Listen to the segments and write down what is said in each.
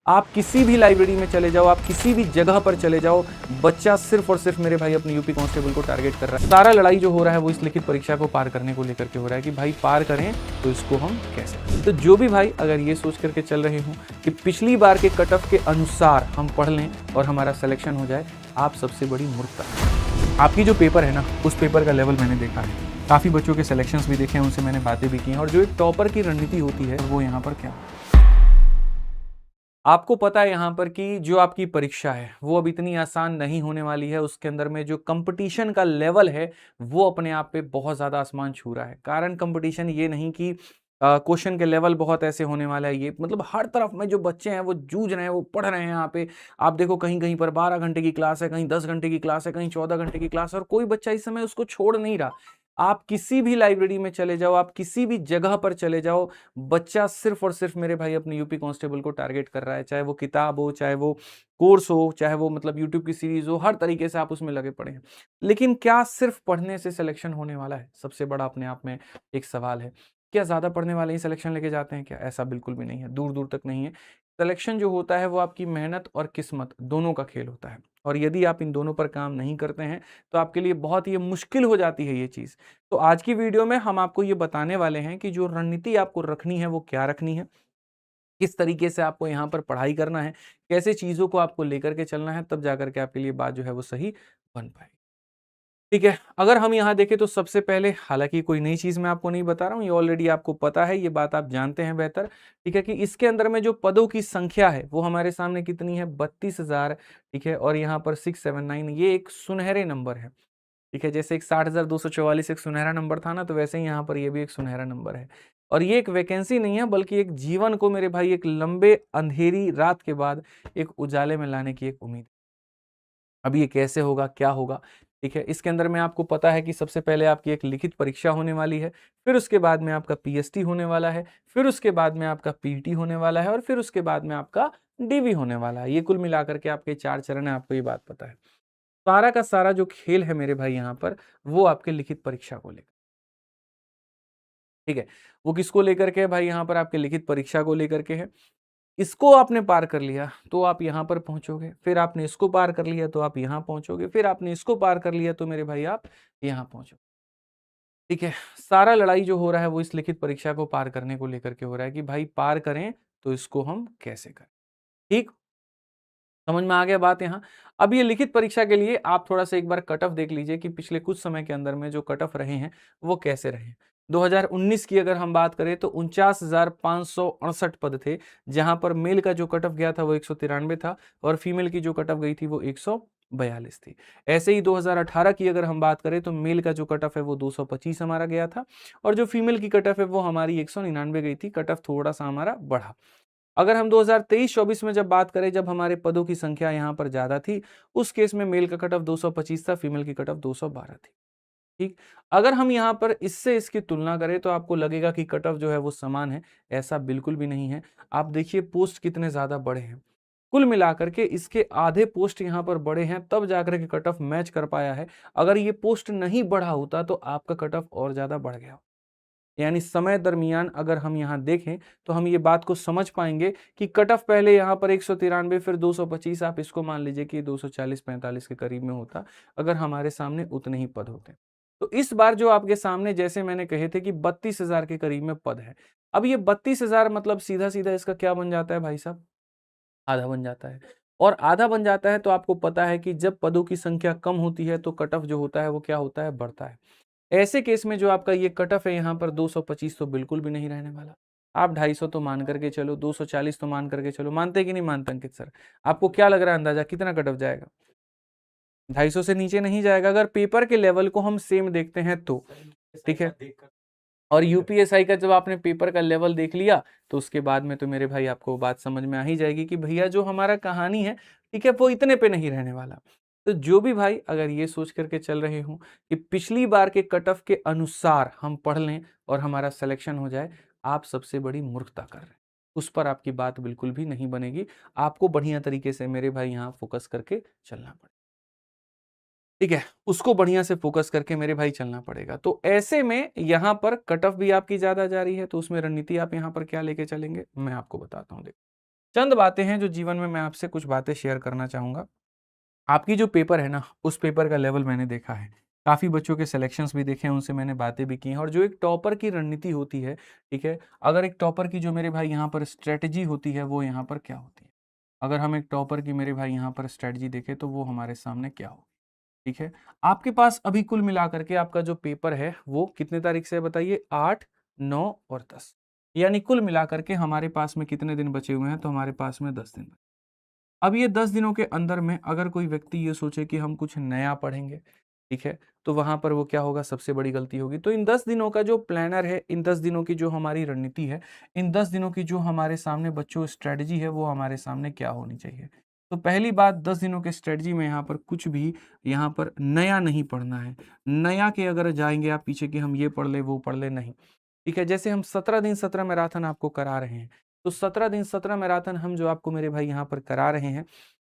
आप किसी भी लाइब्रेरी में चले जाओ, आप किसी भी जगह पर चले जाओ, बच्चा सिर्फ और सिर्फ मेरे भाई अपने यूपी कांस्टेबल को टारगेट कर रहा है। सारा लड़ाई जो हो रहा है वो इस लिखित परीक्षा को पार करने को लेकर के हो रहा है कि भाई पार करें तो इसको हम कैसे। तो जो भी भाई अगर ये सोच करके चल रहे हो कि पिछली बार के कट ऑफ के अनुसार हम पढ़ लें और हमारा सिलेक्शन हो जाए, आप सबसे बड़ी मूर्खता। आपकी जो पेपर है ना, उस पेपर का लेवल मैंने देखा है, काफ़ी बच्चों के सिलेक्शंस भी देखे हैं, उनसे मैंने बातें भी की हैं, और जो एक टॉपर की रणनीति होती है वो यहाँ पर क्या, आपको पता है यहाँ पर कि जो आपकी परीक्षा है वो अब इतनी आसान नहीं होने वाली है। उसके अंदर में जो कंपटीशन का लेवल है वो अपने आप पे बहुत ज़्यादा आसमान छू रहा है। कारण कंपटीशन ये नहीं कि क्वेश्चन के लेवल बहुत ऐसे होने वाला है, ये मतलब हर तरफ में जो बच्चे हैं वो जूझ रहे हैं, वो पढ़ रहे हैं। यहाँ पे आप देखो कहीं कहीं पर 12 घंटे की क्लास है, कहीं 10 घंटे की क्लास है, कहीं 14 घंटे की क्लास है, और कोई बच्चा इस समय उसको छोड़ नहीं रहा। आप किसी भी लाइब्रेरी में चले जाओ, आप किसी भी जगह पर चले जाओ, बच्चा सिर्फ और सिर्फ मेरे भाई अपने यूपी कांस्टेबल को टारगेट कर रहा है। चाहे वो किताब हो, चाहे वो कोर्स हो, चाहे वो मतलब यूट्यूब की सीरीज हो, हर तरीके से आप उसमें लगे पड़े हैं। लेकिन क्या सिर्फ पढ़ने से सिलेक्शन होने वाला है? सबसे बड़ा अपने आप में एक सवाल है। क्या ज्यादा पढ़ने वाले ही सिलेक्शन लेके जाते हैं क्या? ऐसा बिल्कुल भी नहीं है, दूर दूर तक नहीं है। सिलेक्शन जो होता है वो आपकी मेहनत और किस्मत दोनों का खेल होता है, और यदि आप इन दोनों पर काम नहीं करते हैं तो आपके लिए बहुत ही मुश्किल हो जाती है ये चीज़। तो आज की वीडियो में हम आपको ये बताने वाले हैं कि जो रणनीति आपको रखनी है वो क्या रखनी है, किस तरीके से आपको यहाँ पर पढ़ाई करना है, कैसे चीज़ों को आपको लेकर के चलना है, तब जाकर के आपके लिए बात जो है वो सही बन पाएगी। ठीक है, अगर हम यहाँ देखें तो सबसे पहले, हालांकि कोई नई चीज़ मैं आपको नहीं बता रहा हूँ, ये ऑलरेडी आपको पता है, ये बात आप जानते हैं बेहतर। ठीक है, कि इसके अंदर में जो पदों की संख्या है वो हमारे सामने कितनी है? 32,000। ठीक है, और यहाँ पर 679, ये एक सुनहरे नंबर है। ठीक है, जैसे एक 60,244 एक सुनहरा नंबर था ना, तो वैसे ही यहाँ पर ये भी एक सुनहरा नंबर है। और ये एक वैकेंसी नहीं है, बल्कि एक जीवन को मेरे भाई एक लंबे अंधेरी रात के बाद एक उजाले में लाने की एक उम्मीद। अब ये कैसे होगा, क्या होगा? ठीक है, इसके अंदर में आपको पता है कि सबसे पहले आपकी एक लिखित परीक्षा होने वाली है, फिर उसके बाद में आपका पीएसटी होने वाला है, फिर उसके बाद में आपका पीटी होने वाला है, और फिर उसके बाद में आपका डीवी होने वाला है। ये कुल मिलाकर के आपके 4 चरण है, आपको ये बात पता है। सारा का सारा जो खेल है मेरे भाई यहाँ पर, वो आपके लिखित परीक्षा को लेकर। ठीक है, वो किसको लेकर के है भाई? यहाँ पर आपके लिखित परीक्षा को लेकर के है। इसको आपने पार कर लिया तो आप यहाँ पर पहुंचोगे, फिर आपने इसको पार कर लिया तो आप यहाँ पहुंचोगे, फिर आपने इसको पार कर लिया तो मेरे भाई आप यहाँ पहुंचोगे। ठीक है, सारा लड़ाई जो हो रहा है वो इस लिखित परीक्षा को पार करने को लेकर के हो रहा है कि भाई पार करें तो इसको हम कैसे करें। ठीक, समझ में आ गया बात यहाँ। अब ये लिखित परीक्षा के लिए आप थोड़ा सा एक बार कट ऑफ देख लीजिए कि पिछले कुछ समय के अंदर में जो कट ऑफ रहे हैं वो कैसे रहे। 2019 की अगर हम बात करें तो 49,568 पद थे, जहां पर मेल का जो कट ऑफ गया था वो 193 था, और फीमेल की जो कट ऑफ गई थी वो 142 थी। ऐसे ही 2018 की अगर हम बात करें तो मेल का जो कट ऑफ है वो 225 हमारा गया था, और जो फीमेल की कट ऑफ है वो हमारी 199 गई थी। कट ऑफ थोड़ा सा हमारा बढ़ा। अगर हम 2023-24 में जब बात करें, जब हमारे पदों की संख्या यहाँ पर ज्यादा थी, उस केस में मेल का कट ऑफ 225 था, फीमेल की कट ऑफ 212 थी। ठीक, अगर हम यहाँ पर इससे इसकी तुलना करें तो आपको लगेगा कि कट ऑफ जो है वो समान है। ऐसा बिल्कुल भी नहीं है। आप देखिए पोस्ट कितने ज्यादा बड़े हैं, कुल मिलाकर के इसके आधे पोस्ट यहाँ पर बड़े हैं, तब जाकर के कट ऑफ मैच कर पाया है। अगर ये पोस्ट नहीं बढ़ा होता तो आपका कट ऑफ और ज्यादा बढ़ गया। यानी समय दरमियान अगर हम यहाँ देखें तो हम ये बात को समझ पाएंगे कि कट ऑफ पहले यहाँ पर 193, फिर 225, आप इसको मान लीजिए कि 240-45 के करीब में होता अगर हमारे सामने उतने ही पद होते। तो इस बार जो आपके सामने, जैसे मैंने कहे थे कि 32,000 के करीब में पद है। अब ये 32,000 मतलब सीधा सीधा इसका क्या बन जाता है भाई साहब? आधा बन जाता है। और आधा बन जाता है तो आपको पता है कि जब पदों की संख्या कम होती है तो कट ऑफ जो होता है वो क्या होता है? बढ़ता है। ऐसे केस में जो आपका ये कट ऑफ है यहाँ पर 225 तो बिल्कुल भी नहीं रहने वाला। आप 250 तो मान करके चलो, 240 तो मान करके चलो। मानते कि नहीं मानते अंकित सर? आपको क्या लग रहा है अंदाजा कितना कट ऑफ जाएगा? 250 से नीचे नहीं जाएगा, अगर पेपर के लेवल को हम सेम देखते हैं तो। ठीक है, और यूपीएसआई का जब आपने पेपर का लेवल देख लिया तो उसके बाद में तो मेरे भाई आपको बात समझ में आ ही जाएगी कि भैया जो हमारा कहानी है, ठीक है, वो इतने पे नहीं रहने वाला। तो जो भी भाई अगर ये सोच करके चल रहे हो कि पिछली बार के कट ऑफ के अनुसार हम पढ़ लें और हमारा सिलेक्शन हो जाए, आप सबसे बड़ी मूर्खता कर रहे हैं। उस पर आपकी बात बिल्कुल भी नहीं बनेगी। आपको बढ़िया तरीके से मेरे भाई यहाँ फोकस करके चलना पड़ेगा। ठीक है, उसको बढ़िया से फोकस करके मेरे भाई चलना पड़ेगा। तो ऐसे में यहाँ पर कट ऑफ भी आपकी ज्यादा जा रही है, तो उसमें रणनीति आप यहाँ पर क्या लेके चलेंगे मैं आपको बताता हूँ। देखो, चंद बातें हैं जो जीवन में मैं आपसे कुछ बातें शेयर करना चाहूँगा। आपकी जो पेपर है ना, उस पेपर का लेवल मैंने देखा है। काफ़ी बच्चों के सिलेक्शंस भी देखे हैं, उनसे मैंने बातें भी की हैं और जो एक टॉपर की रणनीति होती है, ठीक है? अगर एक टॉपर की जो मेरे भाई यहाँ पर स्ट्रैटेजी होती है, वो यहाँ पर क्या होती है? अगर हम एक टॉपर की मेरे भाई यहाँ पर स्ट्रैटेजी देखें, तो वो हमारे सामने क्या होगी? ठीक है? आपके पास अभी कुल मिलाकर के आपका जो पेपर है, वो कितने तारीख से है बताइए? 8, 9 और 10। यानी कुल मिलाकर के हमारे पास में कितने दिन बचे हुए हैं? तो हमारे पास में 10 दिन। अब ये 10 दिनों के अंदर में अगर कोई व्यक्ति ये सोचे कि हम कुछ नया पढ़ेंगे, ठीक है? तो वहाँ पर वो क्या होगा? सबसे बड़ी गलती होगी। तो इन 10 दिनों का जो प्लानर है, इन 10 दिनों की जो हमारी रणनीति है, इन 10 दिनों की जो हमारे सामने बच्चों स्ट्रैटेजी है, वो हमारे सामने क्या होनी चाहिए? तो पहली बात, 10 दिनों के स्ट्रैटेजी में यहाँ पर कुछ भी यहाँ पर नया नहीं पढ़ना है। नया के अगर जाएँगे आप पीछे कि हम ये पढ़ लें, वो पढ़ लें, नहीं। ठीक है? जैसे हम 17 दिन 17 मैराथन आपको करा रहे हैं, तो 17 दिन 17 मैराथन हम जो आपको मेरे भाई यहाँ पर करा रहे हैं,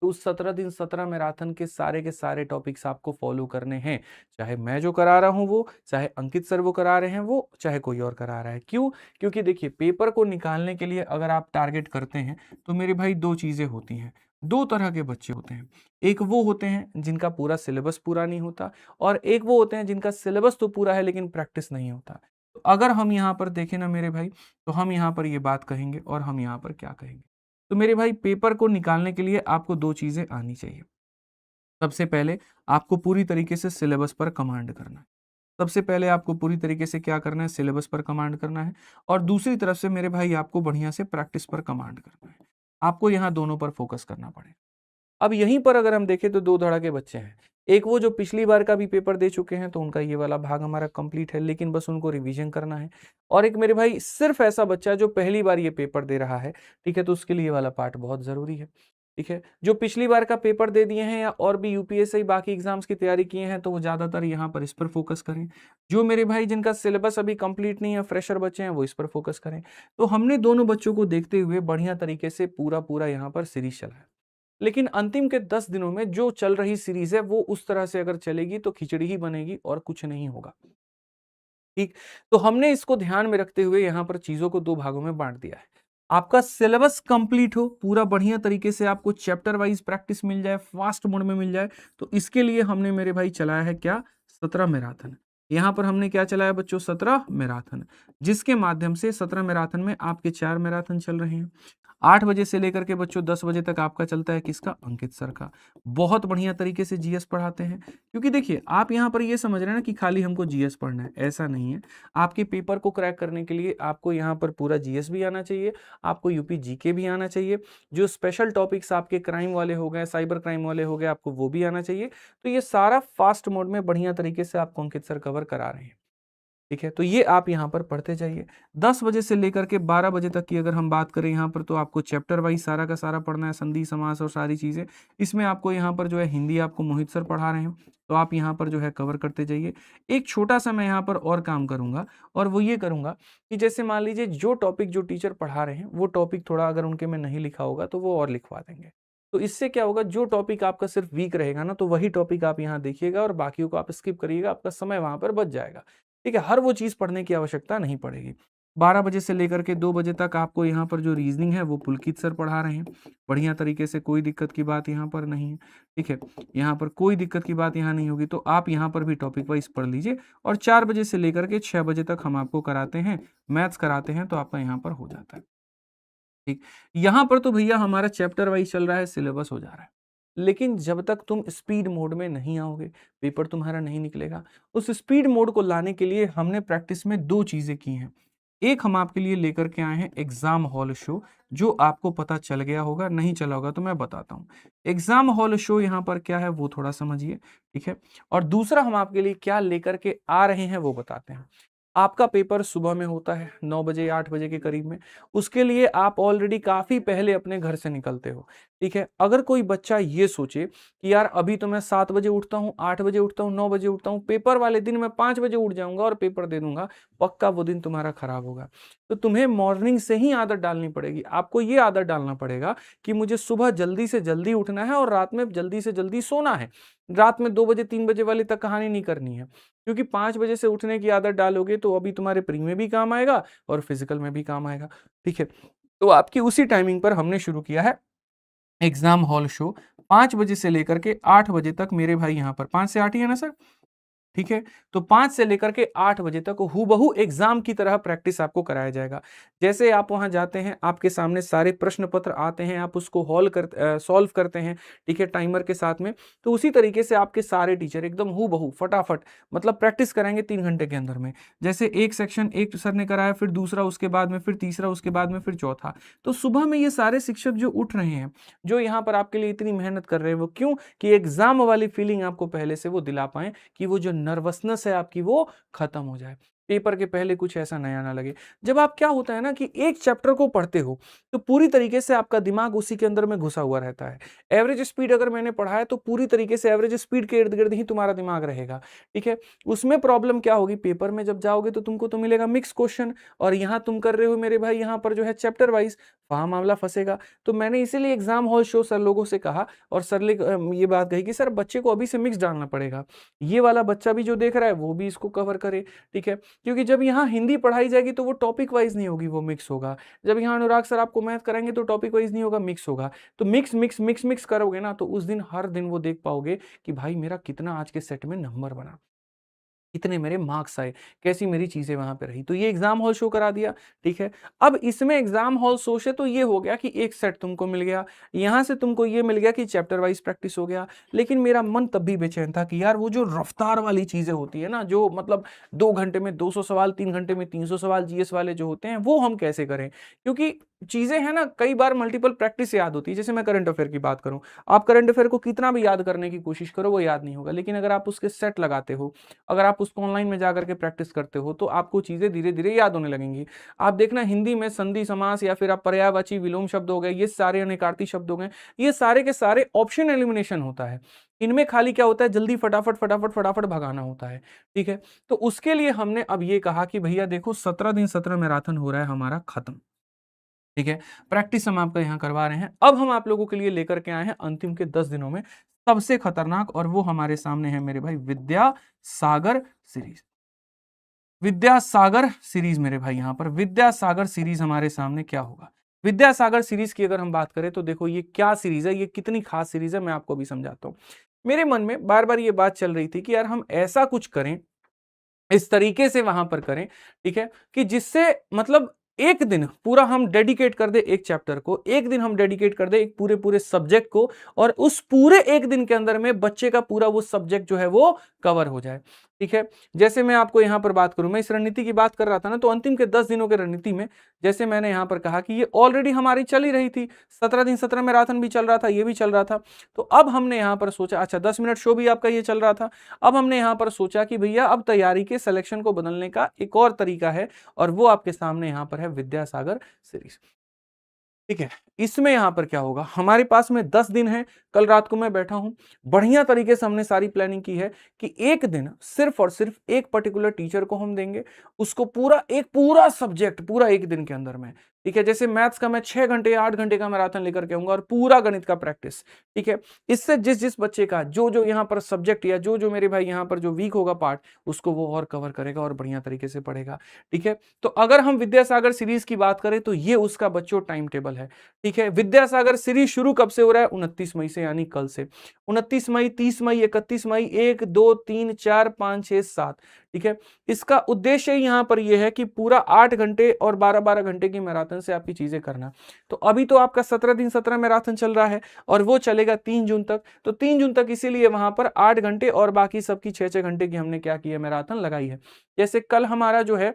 तो उस 17 दिन 17 मैराथन के सारे टॉपिक्स आपको फॉलो करने हैं। चाहे मैं जो करा रहा हूँ वो, चाहे अंकित सर वो करा रहे हैं वो, चाहे कोई और करा रहा है। क्यों? क्योंकि देखिए, पेपर को निकालने के लिए अगर आप टारगेट करते हैं, तो मेरे भाई 2 चीज़ें होती हैं। 2 तरह के बच्चे होते हैं। एक वो होते हैं जिनका पूरा सिलेबस पूरा नहीं होता और एक वो होते हैं जिनका सिलेबस तो पूरा है लेकिन प्रैक्टिस नहीं होता। तो अगर हम यहाँ पर देखें ना मेरे भाई, तो हम यहाँ पर ये बात कहेंगे और हम यहाँ पर क्या कहेंगे? तो मेरे भाई, पेपर को निकालने के लिए आपको 2 चीज़ें आनी चाहिए। सबसे पहले आपको पूरी तरीके से सिलेबस पर कमांड करना है। सबसे पहले आपको पूरी तरीके से क्या करना है? सिलेबस पर कमांड करना है और दूसरी तरफ से मेरे भाई आपको बढ़िया से प्रैक्टिस पर कमांड करना है। आपको यहाँ दोनों पर फोकस करना पड़ेगा। अब यहीं पर अगर हम देखें तो 2 धड़ा के बच्चे हैं। एक वो जो पिछली बार का भी पेपर दे चुके हैं, तो उनका ये वाला भाग हमारा कंप्लीट है, लेकिन बस उनको रिवीजन करना है। और एक मेरे भाई सिर्फ़ ऐसा बच्चा जो पहली बार ये पेपर दे रहा है, ठीक है? तो उसके लिए ये वाला पार्ट बहुत ज़रूरी है, ठीक है? जो पिछली बार का पेपर दे दिए हैं या और भी यूपीएससी बाकी एग्ज़ाम्स की तैयारी किए हैं, तो वो ज़्यादातर यहाँ पर इस पर फ़ोकस करें। जो मेरे भाई जिनका सिलेबस अभी कंप्लीट नहीं है, फ्रेशर बच्चे हैं, वो इस पर फ़ोकस करें। तो हमने दोनों बच्चों को देखते हुए बढ़िया तरीके से पूरा-पूरा यहाँ पर सीरीज़ चलाया। लेकिन अंतिम के 10 दिनों में जो चल रही सीरीज है वो उस तरह से अगर चलेगी तो खिचड़ी ही बनेगी और कुछ नहीं होगा। ठीक, तो हमने इसको ध्यान में रखते हुए यहाँ पर चीजों को 2 भागों में बांट दिया है। आपका सिलेबस कंप्लीट हो, पूरा बढ़िया तरीके से आपको चैप्टर वाइज प्रैक्टिस मिल जाए, फास्ट मोड में मिल जाए, तो इसके लिए हमने मेरे भाई चलाया है क्या? 17 मैराथन। यहाँ पर हमने क्या चलाया बच्चों? 17 मैराथन, जिसके माध्यम से 17 मैराथन में आपके 4 मैराथन चल रहे हैं। 8 बजे से लेकर के बच्चों 10 बजे तक आपका चलता है किसका? अंकित सर का। बहुत बढ़िया तरीके से जीएस पढ़ाते हैं, क्योंकि देखिए आप यहाँ पर ये समझ रहे हैं ना कि खाली हमको जीएस पढ़ना है, ऐसा नहीं है। आपके पेपर को क्रैक करने के लिए आपको यहाँ पर पूरा जीएस भी आना चाहिए, आपको यूपी जीके भी आना चाहिए, जो स्पेशल टॉपिक्स आपके क्राइम वाले हो गए, साइबर क्राइम वाले हो गए, आपको वो भी आना चाहिए। तो ये सारा फास्ट मोड में बढ़िया तरीके से आपको अंकित सर कवर करा रहे हैं। ठीक है, तो ये आप यहाँ पर पढ़ते जाइए। 10 बजे से लेकर के 12 बजे तक की अगर हम बात करें यहाँ पर, तो आपको चैप्टर वाइज सारा का सारा पढ़ना है, संधि समास और सारी चीज़ें। इसमें आपको यहाँ पर जो है हिंदी आपको मोहित सर पढ़ा रहे हैं, तो आप यहाँ पर जो है कवर करते जाइए। एक छोटा-सा मैं यहाँ पर और काम करूँगा और वो ये करूँगा कि जैसे मान लीजिए जो टॉपिक जो टीचर पढ़ा रहे हैं, वो टॉपिक थोड़ा अगर उनके में नहीं लिखा होगा, तो वो और लिखवा देंगे। तो इससे क्या होगा, जो टॉपिक आपका सिर्फ वीक रहेगा ना, तो वही टॉपिक आप यहाँ देखिएगा और बाकियों को आप स्किप करिएगा, आपका समय वहाँ पर बच जाएगा। ठीक है, हर वो चीज़ पढ़ने की आवश्यकता नहीं पड़ेगी। 12 बजे से लेकर के 2 बजे तक आपको यहाँ पर जो रीज़निंग है वो पुलकित सर पढ़ा रहे हैं। बढ़िया तरीके से, कोई दिक्कत की बात यहाँ पर नहीं है। ठीक है, यहाँ पर कोई दिक्कत की बात यहाँ नहीं होगी, तो आप यहाँ पर भी टॉपिक वाइज़ पढ़ लीजिए और 4 बजे से लेकर के 6 बजे तक हम आपको कराते हैं, मैथ्स कराते हैं, तो आपका यहाँ पर हो जाता है। ठीक, यहाँ पर तो भैया हमारा चैप्टर वाइज़ चल रहा है, सिलेबस हो जा रहा है। लेकिन जब तक तुम स्पीड मोड में नहीं आओगे, पेपर तुम्हारा नहीं निकलेगा। उस स्पीड मोड को लाने के लिए हमने प्रैक्टिस में 2 चीज़ें की हैं। एक हम आपके लिए लेकर के आए हैं एग्ज़ाम हॉल शो, जो आपको पता चल गया होगा, नहीं चला होगा तो मैं बताता हूँ। एग्ज़ाम हॉल शो यहाँ पर क्या है वो थोड़ा समझिए, ठीक है? और दूसरा हम आपके लिए क्या लेकर के आ रहे हैं वो बताते हैं। आपका पेपर सुबह में होता है 9 बजे 8 बजे के करीब में। उसके लिए आप ऑलरेडी काफ़ी पहले अपने घर से निकलते हो, ठीक है? अगर कोई बच्चा ये सोचे कि यार अभी तो मैं 7 बजे उठता हूँ, 8 बजे उठता हूँ, 9 बजे उठता हूँ, पेपर वाले दिन मैं 5 बजे उठ जाऊँगा और पेपर दे दूँगा, पक्का वो दिन तुम्हारा खराब होगा। तो तुम्हें मॉर्निंग से ही आदत डालनी पड़ेगी। आपको ये आदत डालना पड़ेगा कि मुझे सुबह जल्दी से जल्दी उठना है और रात में जल्दी से जल्दी सोना है। रात में 2 बजे 3 बजे वाली तक कहानी नहीं करनी है। क्योंकि 5 बजे से उठने की आदत डालोगे तो अभी तुम्हारे प्री में भी काम आएगा और फिजिकल में भी काम आएगा। ठीक है? तो आपकी उसी टाइमिंग पर हमने शुरू किया है एग्जाम हॉल शो। 5 बजे से लेकर के 8 बजे तक मेरे भाई यहाँ पर, 5 से 8 ही है ना सर? ठीक है, तो 5 से लेकर के 8 बजे तक हूबहू एग्जाम की तरह प्रैक्टिस आपको कराया जाएगा। जैसे आप वहां जाते हैं, आपके सामने सारे प्रश्न पत्र आते हैं, आप उसको सॉल्व करते हैं, ठीक है, टाइमर के साथ में। तो उसी तरीके से आपके सारे टीचर एकदम हूबहू फटाफट मतलब प्रैक्टिस कराएंगे 3 घंटे के अंदर में। जैसे एक सेक्शन एक सर ने कराया, फिर दूसरा उसके बाद में, फिर तीसरा उसके बाद में, फिर चौथा। तो सुबह में ये सारे शिक्षक जो उठ रहे हैं, जो यहाँ पर आपके लिए इतनी मेहनत कर रहे हैं, वो क्यों? कि एग्जाम वाली फीलिंग आपको पहले से वो दिला पाए, कि वो जो नर्वसनेस है आपकी वो खत्म हो जाए, पेपर के पहले कुछ ऐसा नया ना लगे। जब आप, क्या होता है ना कि एक चैप्टर को पढ़ते हो तो पूरी तरीके से आपका दिमाग उसी के अंदर में घुसा हुआ रहता है। एवरेज स्पीड अगर मैंने पढ़ा है तो पूरी तरीके से एवरेज स्पीड के इर्द गिर्द ही तुम्हारा दिमाग रहेगा, ठीक है। उसमें प्रॉब्लम क्या होगी, पेपर में जब जाओगे तो तुमको तो मिलेगा मिक्स क्वेश्चन, और यहाँ तुम कर रहे हो मेरे भाई यहाँ पर जो है चैप्टर वाइज, वहां मामला फंसेगा। तो मैंने इसीलिए एग्जाम हॉल शो सर लोगों से कहा, और सर ने ये बात कही कि सर बच्चे को अभी से मिक्स डालना पड़ेगा, ये वाला बच्चा भी जो देख रहा है वो भी इसको कवर करे, ठीक है। क्योंकि जब यहाँ हिंदी पढ़ाई जाएगी तो वो टॉपिक वाइज नहीं होगी, वो मिक्स होगा। जब यहाँ अनुराग सर आपको मैथ कराएंगे तो टॉपिक वाइज नहीं होगा, मिक्स होगा। तो मिक्स मिक्स मिक्स मिक्स करोगे ना, तो उस दिन हर दिन वो देख पाओगे कि भाई मेरा कितना आज के सेट में नंबर बना, कितने मेरे मार्क्स आए, कैसी मेरी चीजें वहां पे रही। तो ये एग्जाम हॉल शो करा दिया, ठीक है। अब इसमें एग्जाम हॉल शो से तो ये हो गया कि एक सेट तुमको मिल गया, यहां से तुमको ये मिल गया कि चैप्टर वाइज प्रैक्टिस हो गया। लेकिन मेरा मन तब भी बेचैन था कि यार वो जो रफ्तार वाली चीजें होती है ना, जो मतलब 2 घंटे में 200 सवाल, 3 घंटे में 300 सवाल जीएस वाले जो होते हैं, वो हम कैसे करें? क्योंकि चीजें हैं ना, कई बार मल्टीपल प्रैक्टिस याद होती है। जैसे मैं करंट अफेयर की बात करूं, आप करंट अफेयर को कितना भी याद करने की कोशिश करो, वो याद नहीं होगा। लेकिन अगर आप उसके सेट लगाते हो, अगर आप उसको ऑनलाइन में जाकर के प्रैक्टिस करते हो, तो आपको चीजें धीरे धीरे याद होने लगेंगी। आप देखना हिंदी में संधि समास या फिर आप पर्यायवाची विलोम शब्द हो गए, ये सारे अनेकार्थी शब्द हो गए, ये सारे के सारे ऑप्शन एलिमिनेशन होता है। इनमें खाली क्या होता है, जल्दी फटाफट फटाफट फटाफट भगाना होता है, ठीक है। तो उसके लिए हमने अब ये कहा कि भैया देखो 17 दिन 17 मैराथन हो रहा है हमारा खत्म, ठीक है। प्रैक्टिस हम आपका यहाँ करवा रहे हैं। अब हम आप लोगों के लिए लेकर के आए हैं अंतिम के 10 दिनों में सबसे खतरनाक, और वो हमारे सामने है मेरे भाई, विद्या सागर सीरीज। विद्या सागर सीरीज मेरे भाई, यहाँ पर विद्या सागर सीरीज हमारे सामने क्या होगा। विद्या सागर सीरीज की अगर हम बात करें तो देखो ये क्या सीरीज है, ये कितनी खास सीरीज है, मैं आपको भी समझाता हूँ। मेरे मन में बार बार ये बात चल रही थी कि यार हम ऐसा कुछ करें, इस तरीके से वहां पर करें, ठीक है, कि जिससे मतलब एक दिन पूरा हम डेडिकेट कर दे एक चैप्टर को, एक दिन हम डेडिकेट कर दे एक पूरे पूरे सब्जेक्ट को, और उस पूरे एक दिन के अंदर में बच्चे का पूरा वो सब्जेक्ट जो है वो कवर हो जाए, ठीक है। जैसे मैं आपको यहां पर बात करूं, मैं इस रणनीति की बात कर रहा था ना, तो अंतिम के 10 दिनों के रणनीति में जैसे मैंने यहां पर कहा कि ये ऑलरेडी हमारी चल ही रही थी, 17 दिन 17 मैराथन भी चल रहा था, ये भी चल रहा था। तो अब हमने यहां पर सोचा, अच्छा 10 मिनट शो भी आपका ये चल रहा था, अब हमने यहां पर सोचा कि भैया अब तैयारी के सिलेक्शन को बदलने का एक और तरीका है, और वो आपके सामने यहां पर है विद्यासागर सीरीज, ठीक है। इसमें यहां पर क्या होगा, हमारे पास में 10 दिन है। कल रात को मैं बैठा हूं, बढ़िया तरीके से हमने सारी प्लानिंग की है कि एक दिन सिर्फ और सिर्फ एक पर्टिकुलर टीचर को हम देंगे, उसको पूरा एक पूरा सब्जेक्ट पूरा एक दिन के अंदर में, ठीक है। जैसे मैथ्स का मैं 6 घंटे या 8 घंटे का मैराथन लेकर के आऊंगा, और पूरा गणित का प्रैक्टिस, ठीक है। इससे जिस जिस बच्चे का जो जो यहाँ पर सब्जेक्ट या जो जो मेरे भाई यहाँ पर जो वीक होगा पार्ट, उसको वो और कवर करेगा और बढ़िया तरीके से पढ़ेगा, ठीक है। तो अगर हम विद्यासागर सीरीज की बात करें तो ये उसका बच्चों टाइम टेबल है, ठीक है। विद्यासागर सीरीज शुरू कब से हो रहा है, 29 मई से, यानी कल से। 29 मई, 30 मई, 31 मई, 1 2 3 4 5 6 7, ठीक है। इसका उद्देश्य यहां पर यह है कि पूरा 8 घंटे और 12-12 घंटे की मैराथन से आपकी चीजें करना। तो अभी तो आपका 17 दिन 17 मैराथन चल रहा है, और वो चलेगा 3 जून तक। तो 3 जून तक इसीलिए वहां पर 8 घंटे और बाकी सबकी 6-6 घंटे की हमने क्या किया, मैराथन लगाई है। जैसे कल हमारा जो है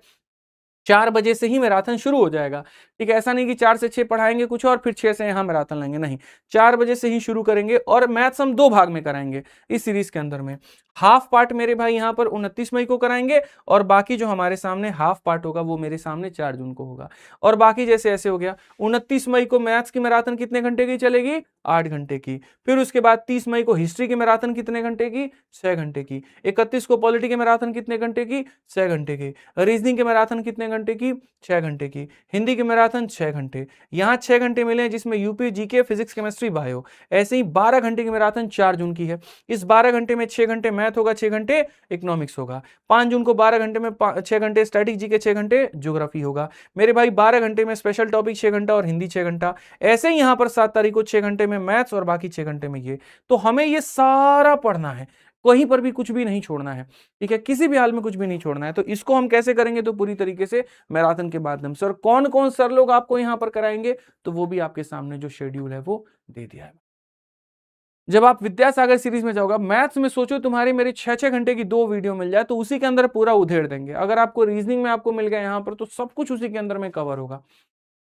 4 बजे से ही मैराथन शुरू हो जाएगा, ठीक है। ऐसा नहीं कि 4 से 6 पढ़ाएंगे कुछ और फिर 6 से यहां मैराथन लेंगे, नहीं, 4 बजे से ही शुरू करेंगे, और मैथ्स हम 2 भाग में कराएंगे इस सीरीज के अंदर में। हाफ पार्ट मेरे भाई यहां पर 29 मई को कराएंगे, और बाकी जो हमारे सामने हाफ पार्ट होगा वो मेरे सामने 4 जून को होगा। और बाकी जैसे ऐसे हो गया, 29 मई को मैथ्स की मैराथन कितने घंटे की चलेगी, 8 घंटे की। फिर उसके बाद 30 मई को हिस्ट्री की मैराथन कितने घंटे की, 6 घंटे की। 31 को पॉलिटी की मैराथन कितने घंटे की, 6 घंटे की। रीजनिंग की मैराथन कितने घंटे की, 6 घंटे की। हिंदी की मैराथन मैराथन 6 घंटे, यहाँ 6 घंटे मिले हैं जिसमें UP, GK, physics, chemistry, bio. ऐसे ही 12 घंटे की मैराथन 4 जून की है। इस 12 घंटे में 6 घंटे मैथ होगा, 6 घंटे इकोनॉमिक्स होगा। 5 जून को 12 घंटे में 6 घंटे स्टैटिक जीके, 6 घंटे ज्योग्राफी होगा। मेरे भाई 12 घंटे में स्पेशल टॉपिक 6 घंटा और हिंदी 6 घंटा। ऐसे ही यहाँ पर 7 तारीख को 6 घंटे में मैथ्स और बाकी 6 घंटे में ये। तो हमें ये सारा पढ़ना है, कहीं पर भी कुछ भी नहीं छोड़ना है, ठीक है, किसी भी हाल में कुछ भी नहीं छोड़ना है। तो इसको हम कैसे करेंगे? तो पूरी तरीके से मैराथन के माध्यम से। और कौन कौन सर लोग आपको यहां पर कराएंगे, तो वो भी आपके सामने जो शेड्यूल है वो दे दिया है। जब आप विद्यासागर सीरीज में जाओगे, मैथ्स में सोचो तुम्हारी मेरी 6-6 घंटे की 2 वीडियो मिल जाए तो उसी के अंदर पूरा उधेड़ देंगे। अगर आपको रीजनिंग में आपको मिल गया यहां पर, तो सब कुछ उसी के अंदर में कवर होगा।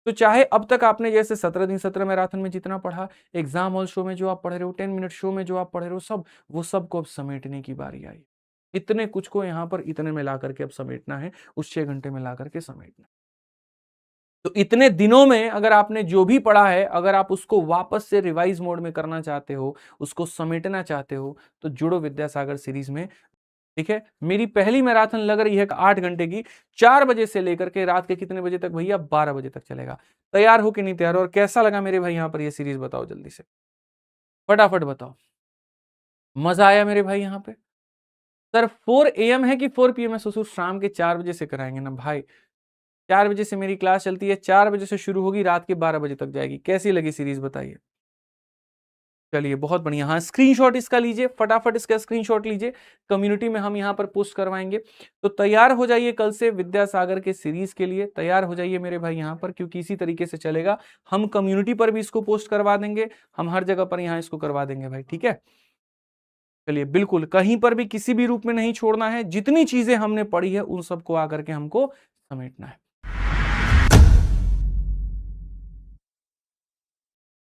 तो चाहे अब तक आपने जैसे 17 दिन 17 मैराथन में जितना पढ़ा, एग्जाम हॉल शो में जो आप पढ़ रहे हो, 10 मिनट शो में जो आप पढ़ रहे हो, सब वो सबको अब समेटने की बारी आई। इतने कुछ को यहाँ पर इतने में ला करके अब समेटना है, उस 6 घंटे में ला करके समेटना है। तो इतने दिनों में अगर आपने जो भी पढ़ा है, अगर आप उसको वापस से रिवाइज मोड में करना चाहते हो, उसको समेटना चाहते हो, तो जुड़ो विद्यासागर सीरीज में, ठीक है। मेरी पहली मैराथन लग रही है 8 घंटे की, 4 बजे से लेकर के रात के कितने बजे तक भैया? 12 बजे तक चलेगा। तैयार हो कि नहीं तैयार हो? और कैसा लगा मेरे भाई यहाँ पर ये सीरीज, बताओ जल्दी से, फटाफट बताओ। मजा आया मेरे भाई यहाँ पे? सर 4 AM है कि 4 PM है? ससुर शाम के 4 बजे से कराएंगे ना भाई। 4 बजे से मेरी क्लास चलती है, 4 बजे से शुरू होगी, रात के 12 बजे तक जाएगी। कैसी लगी सीरीज बताइए? चलिए बहुत बढ़िया। हाँ, स्क्रीनशॉट इसका लीजिए, फटाफट इसका स्क्रीनशॉट लीजिए, कम्युनिटी में हम यहाँ पर पोस्ट करवाएंगे। तो तैयार हो जाइए कल से विद्यासागर के सीरीज के लिए, तैयार हो जाइए मेरे भाई यहाँ पर, क्योंकि इसी तरीके से चलेगा। हम कम्युनिटी पर भी इसको पोस्ट करवा देंगे, हम हर जगह पर यहाँ इसको करवा देंगे भाई, ठीक है। चलिए बिल्कुल, कहीं पर भी किसी भी रूप में नहीं छोड़ना है, जितनी चीजें हमने पढ़ी है उन सबको आकर के हमको समेटना है।